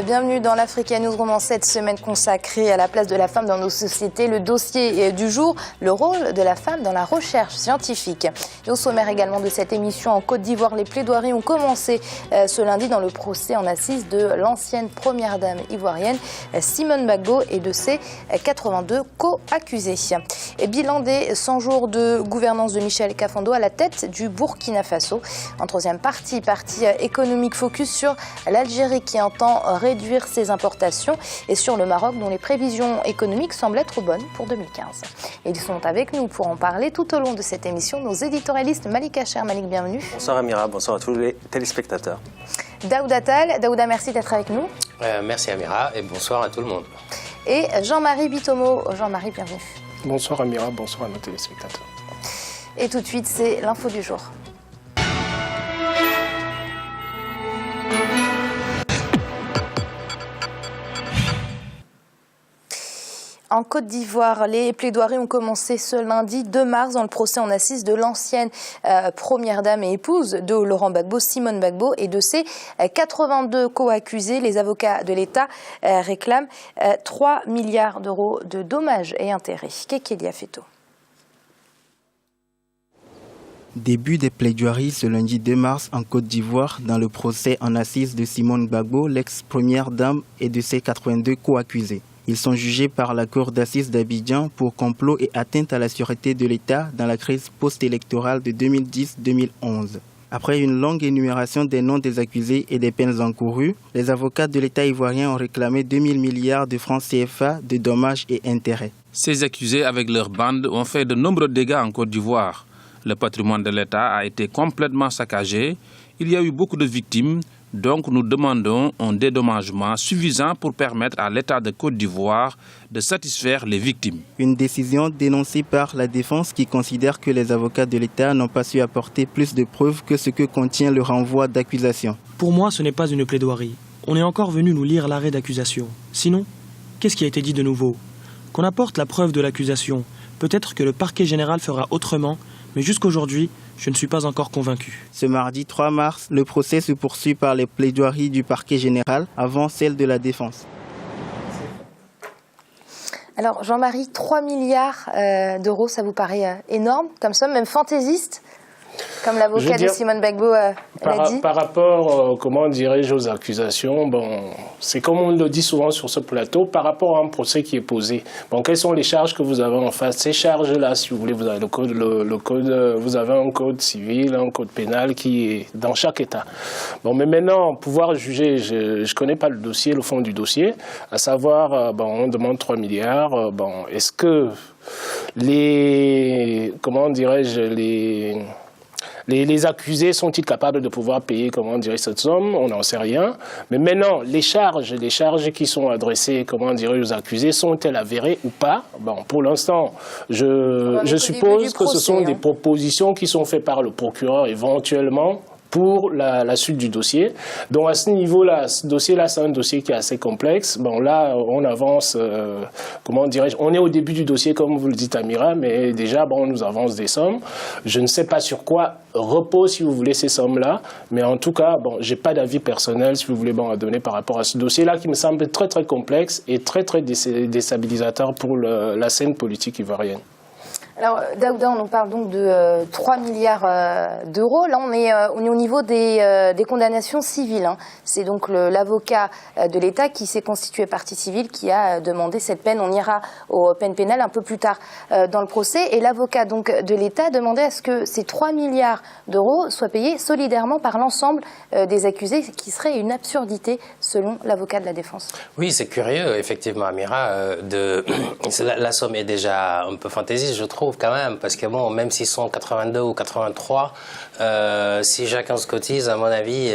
Bienvenue dans l'Africa Newsroom, cette semaine consacrée à la place de la femme dans nos sociétés. Le dossier du jour, le rôle de la femme dans la recherche scientifique. Et au sommaire également de cette émission, en Côte d'Ivoire, les plaidoiries ont commencé ce lundi dans le procès en assises de l'ancienne première dame ivoirienne Simone Gbagbo et de ses 82 co-accusés. Et bilan des 100 jours de gouvernance de Michel Kafando à la tête du Burkina Faso. En troisième partie économique focus sur l'Algérie qui entend réduire ses importations et sur le Maroc dont les prévisions économiques semblent être bonnes pour 2015. Et ils sont avec nous pour en parler tout au long de cette émission. Nos éditorialistes Malik Hacher. Malik, bienvenue. Bonsoir Amira, bonsoir à tous les téléspectateurs. Daouda Tal. Daouda, merci d'être avec nous. Merci Amira et bonsoir à tout le monde. Et Jean-Marie Bitomo. Jean-Marie, bienvenue. Bonsoir Amira, bonsoir à nos téléspectateurs. Et tout de suite, c'est l'info du jour. En Côte d'Ivoire, les plaidoiries ont commencé ce lundi 2 mars dans le procès en assises de l'ancienne première dame et épouse de Laurent Gbagbo, Simone Gbagbo, et de ses 82 co-accusés. Les avocats de l'État réclament 3 milliards d'euros de dommages et intérêts. Kekelia Feto. Début des plaidoiries ce lundi 2 mars en Côte d'Ivoire dans le procès en assises de Simone Gbagbo, l'ex-première dame, et de ses 82 co-accusés. Ils sont jugés par la cour d'assises d'Abidjan pour complot et atteinte à la sûreté de l'État dans la crise post-électorale de 2010-2011. Après une longue énumération des noms des accusés et des peines encourues, les avocats de l'État ivoirien ont réclamé 2000 milliards de francs CFA de dommages et intérêts. Ces accusés avec leur bande ont fait de nombreux dégâts en Côte d'Ivoire. Le patrimoine de l'État a été complètement saccagé. Il y a eu beaucoup de victimes. Donc nous demandons un dédommagement suffisant pour permettre à l'État de Côte d'Ivoire de satisfaire les victimes. Une décision dénoncée par la défense qui considère que les avocats de l'État n'ont pas su apporter plus de preuves que ce que contient le renvoi d'accusation. Pour moi, ce n'est pas une plaidoirie. On est encore venu nous lire l'arrêt d'accusation. Sinon, qu'est-ce qui a été dit de nouveau? Qu'on apporte la preuve de l'accusation. Peut-être que le parquet général fera autrement, mais jusqu'aujourd'hui, je ne suis pas encore convaincu. Ce mardi 3 mars, le procès se poursuit par les plaidoiries du parquet général avant celle de la défense. Alors Jean-Marie, 3 milliards d'euros, ça vous paraît énorme comme somme, même fantaisiste, comme l'avocat de Simone Gbagbo l'a dit? Par rapport, comment dirais-je, aux accusations, c'est comme on le dit souvent sur ce plateau, par rapport à un procès qui est posé. Quelles sont les charges que vous avez en face? Ces charges-là, si vous voulez, vous avez vous avez un code civil, un code pénal qui est dans chaque État. Mais maintenant, pouvoir juger, je ne connais pas le dossier, le fond du dossier, à savoir, on demande 3 milliards, est-ce que les accusés sont-ils capables de pouvoir payer, cette somme? On n'en sait rien. Mais maintenant, les charges qui sont adressées, aux accusés, sont-elles avérées ou pas? Pour l'instant, je suppose que ce sont des propositions qui sont faites par le procureur éventuellement pour la suite du dossier. Donc à ce niveau-là, ce dossier-là, c'est un dossier qui est assez complexe. Là, on avance, on est au début du dossier, comme vous le dites, Amira, mais déjà, on nous avance des sommes. Je ne sais pas sur quoi reposent, si vous voulez, ces sommes-là, mais en tout cas, j'ai pas d'avis personnel, si vous voulez, à donner par rapport à ce dossier-là, qui me semble très, très complexe et très, très déstabilisateur pour la scène politique ivoirienne. Alors, Daouda, on parle donc de 3 milliards d'euros. Là, on est au niveau des condamnations civiles. C'est donc l'avocat de l'État qui s'est constitué partie civile qui a demandé cette peine. On ira aux peines pénales un peu plus tard dans le procès. Et l'avocat donc de l'État demandait à ce que ces 3 milliards d'euros soient payés solidairement par l'ensemble des accusés, ce qui serait une absurdité selon l'avocat de la défense. Oui, c'est curieux, effectivement, Amira. La somme est déjà un peu fantaisiste, je trouve, quand même, parce que même s'ils sont 82 ou 83, si chacun se cotise, à mon avis,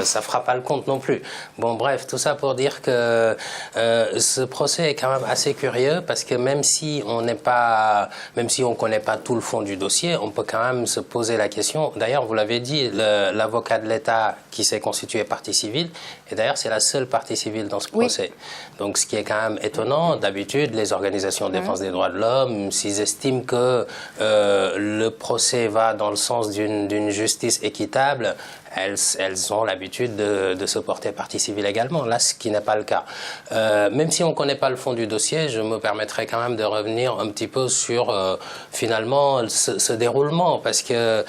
ça fera pas le compte non plus. Bref, tout ça pour dire que ce procès est quand même assez curieux, parce que même si on connaît pas tout le fond du dossier, on peut quand même se poser la question. D'ailleurs, vous l'avez dit, l'avocat de l'État qui s'est constitué partie civile, et d'ailleurs c'est la seule partie civile dans ce procès. Donc ce qui est quand même étonnant, d'habitude les organisations de défense des droits de l'homme, s'ils estiment que le procès va dans le sens d'une justice équitable, elles ont l'habitude de se porter partie civile également, là ce qui n'est pas le cas. Même si on ne connaît pas le fond du dossier, je me permettrai quand même de revenir un petit peu sur finalement ce déroulement, parce que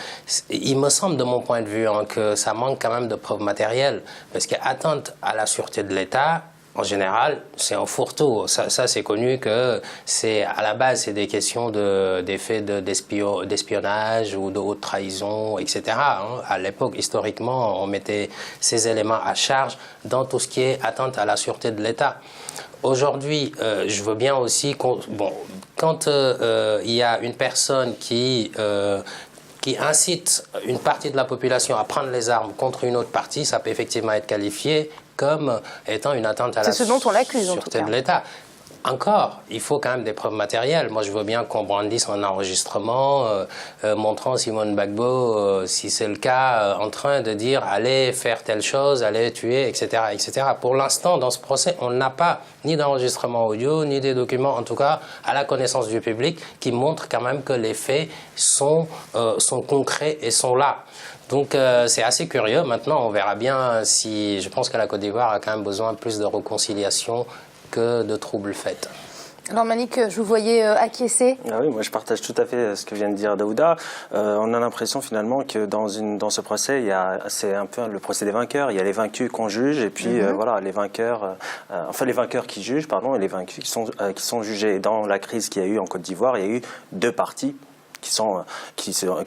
il me semble de mon point de vue que ça manque quand même de preuves matérielles, parce qu'atteinte à la sûreté de l'État, en général, c'est un fourre-tout. Ça c'est connu que à la base, c'est des questions des faits d'espionnage ou de haute trahison, etc. À l'époque, historiquement, on mettait ces éléments à charge dans tout ce qui est atteinte à la sûreté de l'État. Aujourd'hui, je veux bien aussi quand il y a une personne qui incite une partie de la population à prendre les armes contre une autre partie, ça peut effectivement être qualifié comme étant une atteinte à la sûreté de l'État. Encore, il faut quand même des preuves matérielles. Moi, je veux bien qu'on brandisse un enregistrement montrant Simone Gbagbo, si c'est le cas, en train de dire « allez faire telle chose, allez tuer, etc. etc. » Pour l'instant, dans ce procès, on n'a pas ni d'enregistrement audio, ni des documents, en tout cas, à la connaissance du public, qui montrent quand même que les faits sont concrets et sont là. Donc c'est assez curieux. Maintenant, on verra bien si... Je pense que la Côte d'Ivoire a quand même besoin plus de réconciliation que de troubles faits. Alors Malik, je vous voyais acquiescer. Ah oui, moi je partage tout à fait ce que vient de dire Daouda. On a l'impression finalement que dans ce procès, c'est un peu le procès des vainqueurs. Il y a les vaincus qu'on juge et puis voilà, les vainqueurs, les vainqueurs qui jugent, pardon, et les vaincus qui sont jugés. Et dans la crise qu'il y a eu en Côte d'Ivoire, il y a eu deux parties qui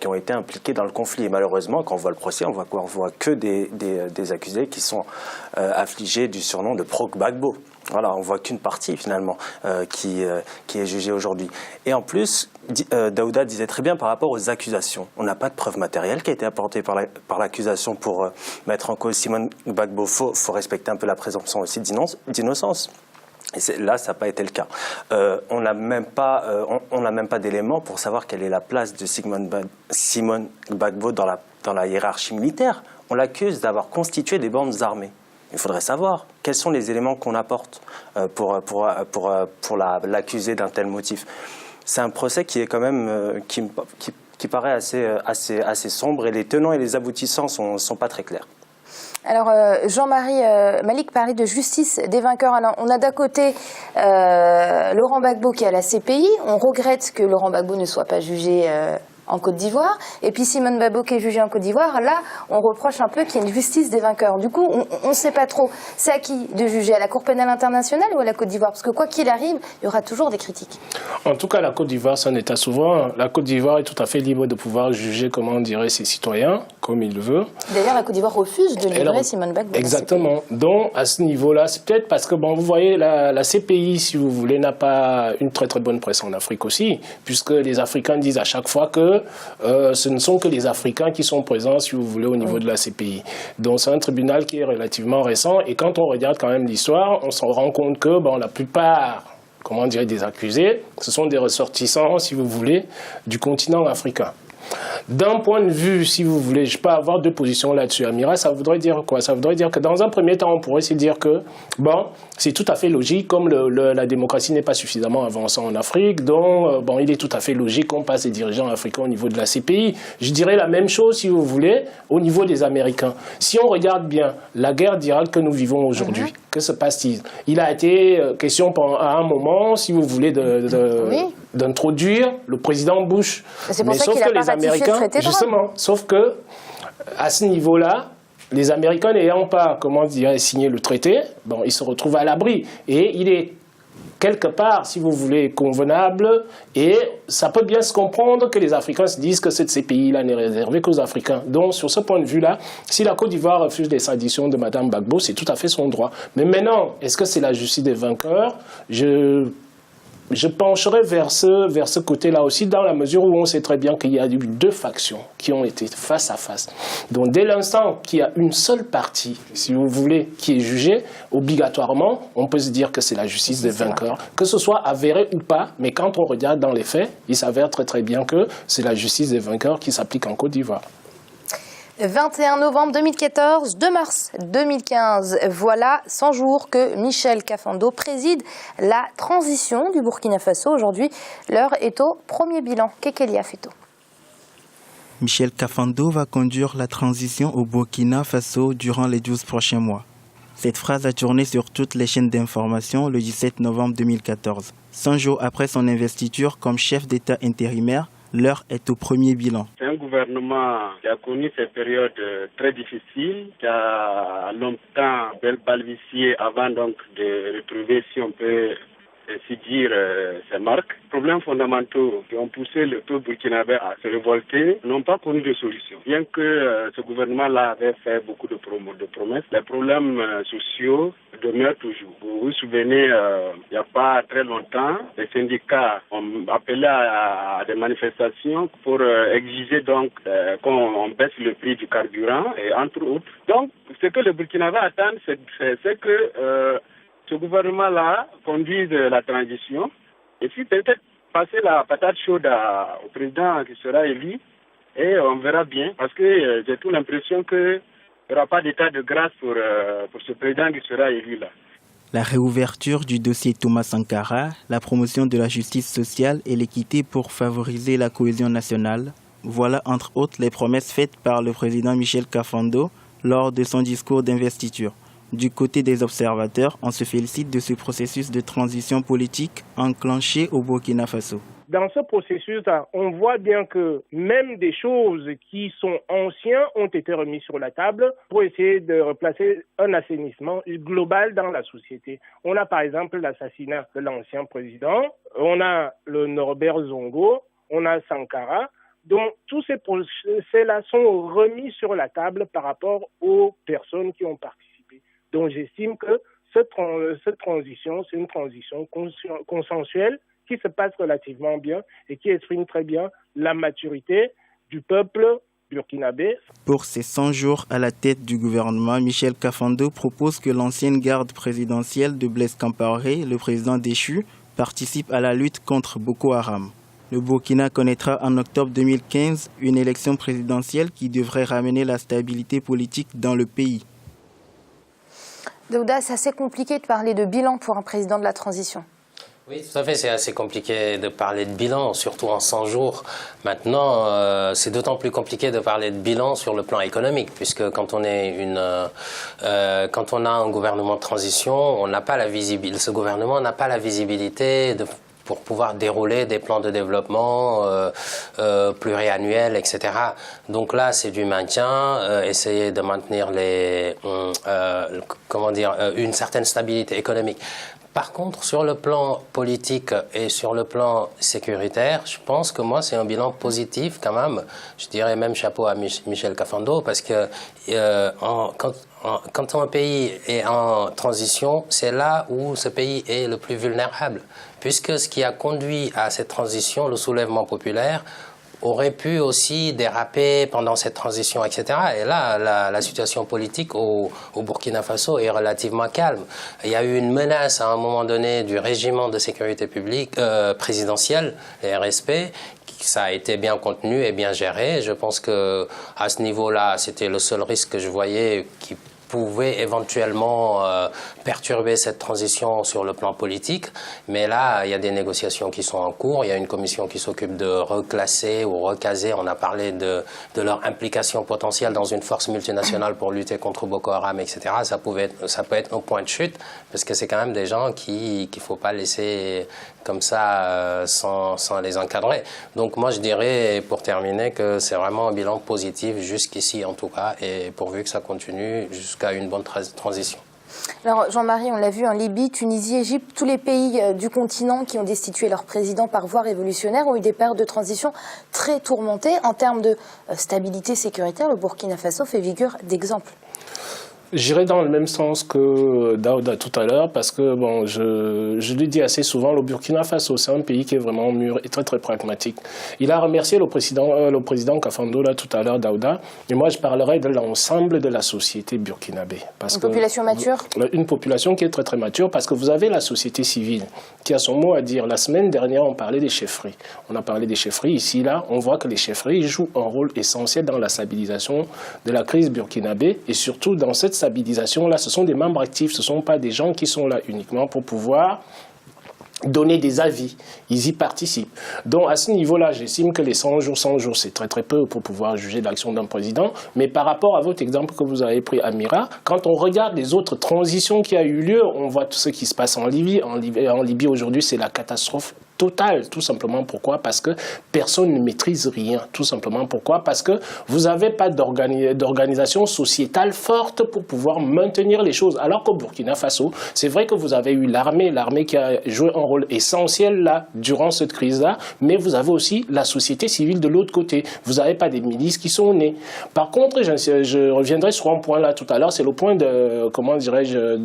ont été impliqués dans le conflit. Et malheureusement, quand on voit le procès, on voit que des accusés qui sont affligés du surnom de pro-Gbagbo. Voilà, on voit qu'une partie finalement qui est jugée aujourd'hui. Et en plus, Daouda disait très bien par rapport aux accusations. On n'a pas de preuve matérielle qui a été apportée par l'accusation pour mettre en cause Simone Gbagbo. Faut respecter un peu la présomption aussi d'innocence. Et là, ça n'a pas été le cas. On n'a même pas d'éléments pour savoir quelle est la place de Simone Gbagbo dans la hiérarchie militaire. On l'accuse d'avoir constitué des bandes armées. Il faudrait savoir quels sont les éléments qu'on apporte pour l'accuser d'un tel motif. C'est un procès qui est quand même qui paraît assez sombre, et les tenants et les aboutissants sont pas très clairs. Alors, Jean-Marie, Malik parlait de justice des vainqueurs. Alors, on a d'un côté Laurent Gbagbo qui est à la CPI. On regrette que Laurent Gbagbo ne soit pas jugé en Côte d'Ivoire. Et puis Simone Gbagbo qui est jugée en Côte d'Ivoire. Là, on reproche un peu qu'il y ait une justice des vainqueurs. Du coup, on ne sait pas trop. C'est à qui de juger? À la Cour pénale internationale ou à la Côte d'Ivoire? Parce que quoi qu'il arrive, il y aura toujours des critiques. En tout cas, la Côte d'Ivoire, c'est un État souverain. La Côte d'Ivoire est tout à fait libre de pouvoir juger, comment on dirait, ses citoyens, comme il le veut. D'ailleurs, la Côte d'Ivoire refuse de livrer Simone Gbagbo. Exactement. Donc, à ce niveau-là, c'est peut-être parce que, vous voyez, la CPI, si vous voulez, n'a pas une très très bonne presse en Afrique aussi, puisque les Africains disent à chaque fois que ce ne sont que les Africains qui sont présents, si vous voulez, au niveau de la CPI. Donc, c'est un tribunal qui est relativement récent, et quand on regarde quand même l'histoire, on se rend compte que, la plupart, comment dire, des accusés, ce sont des ressortissants, si vous voulez, du continent africain. D'un point de vue, si vous voulez, je peux avoir deux positions là-dessus, Amira, ça voudrait dire quoi? Ça voudrait dire que dans un premier temps, on pourrait se dire que, c'est tout à fait logique, comme la démocratie n'est pas suffisamment avancée en Afrique, donc, il est tout à fait logique qu'on passe des dirigeants africains au niveau de la CPI. Je dirais la même chose, si vous voulez, au niveau des Américains. Si on regarde bien la guerre d'Irak que nous vivons aujourd'hui, que se passe-t-il? Il a été question à un moment, si vous voulez, d'introduire le président Bush. C'est pour ça qu'il n'a pas ratifié le traité de Rome. Justement, sauf que à ce niveau-là, les Américains n'ayant pas, comment dire, signé le traité, ils se retrouvent à l'abri. Et il est quelque part, si vous voulez, convenable, et ça peut bien se comprendre que les Africains se disent que cette CPI-là n'est réservée qu'aux Africains. Donc, sur ce point de vue-là, si la Côte d'Ivoire refuse les traditions de Mme Gbagbo, c'est tout à fait son droit. Mais maintenant, est-ce que c'est la justice des vainqueurs? Je pencherai vers ce côté-là aussi, dans la mesure où on sait très bien qu'il y a eu deux factions qui ont été face à face. Donc, dès l'instant qu'il y a une seule partie, si vous voulez, qui est jugée, obligatoirement, on peut se dire que c'est la justice des vainqueurs. Que ce soit avéré ou pas, mais quand on regarde dans les faits, il s'avère très très bien que c'est la justice des vainqueurs qui s'applique en Côte d'Ivoire. 21 novembre 2014, 2 mars 2015, voilà 100 jours que Michel Kafando préside la transition du Burkina Faso. Aujourd'hui, l'heure est au premier bilan. Kekelia Feto. Michel Kafando va conduire la transition au Burkina Faso durant les 12 prochains mois. Cette phrase a tourné sur toutes les chaînes d'information le 17 novembre 2014. 100 jours après son investiture comme chef d'État intérimaire, l'heure est au premier bilan. C'est un gouvernement qui a connu ces périodes très difficiles, qui a longtemps balbutié avant donc de retrouver, si on peut ainsi dire, ses marques. Les problèmes fondamentaux qui ont poussé le peuple burkinabé à se révolter n'ont pas connu de solution. Bien que ce gouvernement-là avait fait beaucoup de promesses, les problèmes sociaux demeurent toujours. Vous vous souvenez, il n'y a pas très longtemps, les syndicats ont appelé à des manifestations pour exiger donc qu'on baisse le prix du carburant et entre autres. Donc, ce que le Burkinabé attend, c'est que ce gouvernement-là conduise la transition et puis peut-être passer la patate chaude au président qui sera élu et on verra bien parce que j'ai toute l'impression qu'il n'y aura pas d'état de grâce pour ce président qui sera élu là. La réouverture du dossier Thomas Sankara, la promotion de la justice sociale et l'équité pour favoriser la cohésion nationale, voilà entre autres les promesses faites par le président Michel Kafando lors de son discours d'investiture. Du côté des observateurs, on se félicite de ce processus de transition politique enclenché au Burkina Faso. Dans ce processus-là, on voit bien que même des choses qui sont anciennes ont été remises sur la table pour essayer de replacer un assainissement global dans la société. On a par exemple l'assassinat de l'ancien président, on a le Norbert Zongo, on a Sankara. Donc tous ces procès-là sont remis sur la table par rapport aux personnes qui ont participé. Donc j'estime que cette transition, c'est une transition consensuelle qui se passe relativement bien et qui exprime très bien la maturité du peuple burkinabé. Pour ses 100 jours à la tête du gouvernement, Michel Kafando propose que l'ancienne garde présidentielle de Blaise Compaoré, le président déchu, participe à la lutte contre Boko Haram. Le Burkina connaîtra en octobre 2015 une élection présidentielle qui devrait ramener la stabilité politique dans le pays. Daouda, c'est assez compliqué de parler de bilan pour un président de la transition. Oui, tout à fait, c'est assez compliqué de parler de bilan, surtout en 100 jours. Maintenant, c'est d'autant plus compliqué de parler de bilan sur le plan économique, puisque quand on a un gouvernement de transition, on n'a pas la visibilité. Ce gouvernement n'a pas la visibilité pour pouvoir dérouler des plans de développement pluriannuels, etc. Donc là, c'est du maintien, essayer de maintenir une certaine stabilité économique. Par contre, sur le plan politique et sur le plan sécuritaire, je pense que moi, c'est un bilan positif quand même. Je dirais même chapeau à Michel Kafando, parce que quand un pays est en transition, c'est là où ce pays est le plus vulnérable. Puisque ce qui a conduit à cette transition, le soulèvement populaire, aurait pu aussi déraper pendant cette transition, etc. Et là, la situation politique au Burkina Faso est relativement calme. Il y a eu une menace à un moment donné du régiment de sécurité publique présidentiel, les RSP. Ça a été bien contenu et bien géré. Je pense que à ce niveau-là, c'était le seul risque que je voyais qui pouvait éventuellement perturber cette transition sur le plan politique. Mais là, il y a des négociations qui sont en cours. Il y a une commission qui s'occupe de reclasser ou recaser. On a parlé de leur implication potentielle dans une force multinationale pour lutter contre Boko Haram, etc. Ça peut être un point de chute, parce que c'est quand même des gens qu'il ne faut pas laisser comme ça sans les encadrer. Donc moi, je dirais, pour terminer, que c'est vraiment un bilan positif jusqu'ici, en tout cas, et pourvu que ça continue jusqu'à une bonne transition. Alors Jean-Marie, on l'a vu en Libye, Tunisie, Égypte, tous les pays du continent qui ont destitué leur président par voie révolutionnaire ont eu des périodes de transition très tourmentées. En termes de stabilité sécuritaire, le Burkina Faso fait figure d'exemple. J'irai dans le même sens que Daouda tout à l'heure, parce que bon, je le dis assez souvent, le Burkina Faso, c'est un pays qui est vraiment mûr et très très pragmatique. Il a remercié le président Kafando là tout à l'heure, Daouda, et moi je parlerai de l'ensemble de la société burkinabé. Une population mature? Une population qui est très très mature, parce que vous avez la société civile qui a son mot à dire. La semaine dernière, on parlait des chefferies. On a parlé des chefferies. Ici, là, on voit que les chefferies jouent un rôle essentiel dans la stabilisation de la crise burkinabé, et surtout dans cette stabilisation-là, ce sont des membres actifs, ce ne sont pas des gens qui sont là uniquement pour pouvoir donner des avis, ils y participent. Donc à ce niveau-là, j'estime que les 100 jours, c'est très très peu pour pouvoir juger l'action d'un président. Mais par rapport à votre exemple que vous avez pris, Amira, quand on regarde les autres transitions qui a eu lieu, on voit tout ce qui se passe en Libye. En Libye aujourd'hui, c'est la catastrophe totale. Tout simplement pourquoi? Parce que personne ne maîtrise rien. Tout simplement pourquoi? Parce que vous n'avez pas d'organisation sociétale forte pour pouvoir maintenir les choses. Alors qu'au Burkina Faso, c'est vrai que vous avez eu l'armée qui a joué un rôle essentiel là, durant cette crise-là, mais vous avez aussi la société civile de l'autre côté. Vous n'avez pas des milices qui sont nées. Par contre, je reviendrai sur un point là tout à l'heure, c'est le point de, comment dirais-je,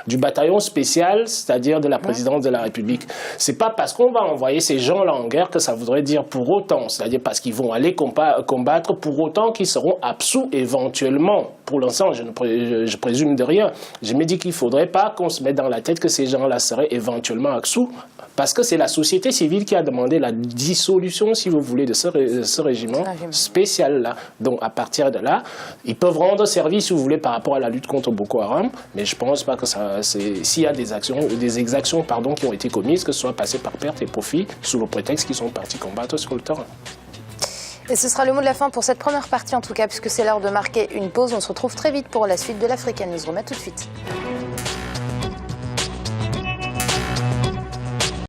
du bataillon spécial, c'est-à-dire de la présidence de la République. C'est pas parce qu'on va envoyer ces gens-là en guerre que ça voudrait dire pour autant, c'est-à-dire parce qu'ils vont aller combattre, pour autant qu'ils seront absous éventuellement. Pour l'instant, je présume de rien. Je me dis qu'il ne faudrait pas qu'on se mette dans la tête que ces gens-là seraient éventuellement absous, parce que c'est la société civile qui a demandé la dissolution, si vous voulez, de ce régiment spécial-là. Donc à partir de là, ils peuvent rendre service, si vous voulez, par rapport à la lutte contre Boko Haram, mais je ne pense pas que s'il y a des exactions qui ont été commises, que ce soit passé par perte et profit, sous le prétexte qu'ils sont partis combattre sur le terrain. Et ce sera le mot de la fin pour cette première partie en tout cas, puisque c'est l'heure de marquer une pause. On se retrouve très vite pour la suite de l'Africa News. On remet tout de suite.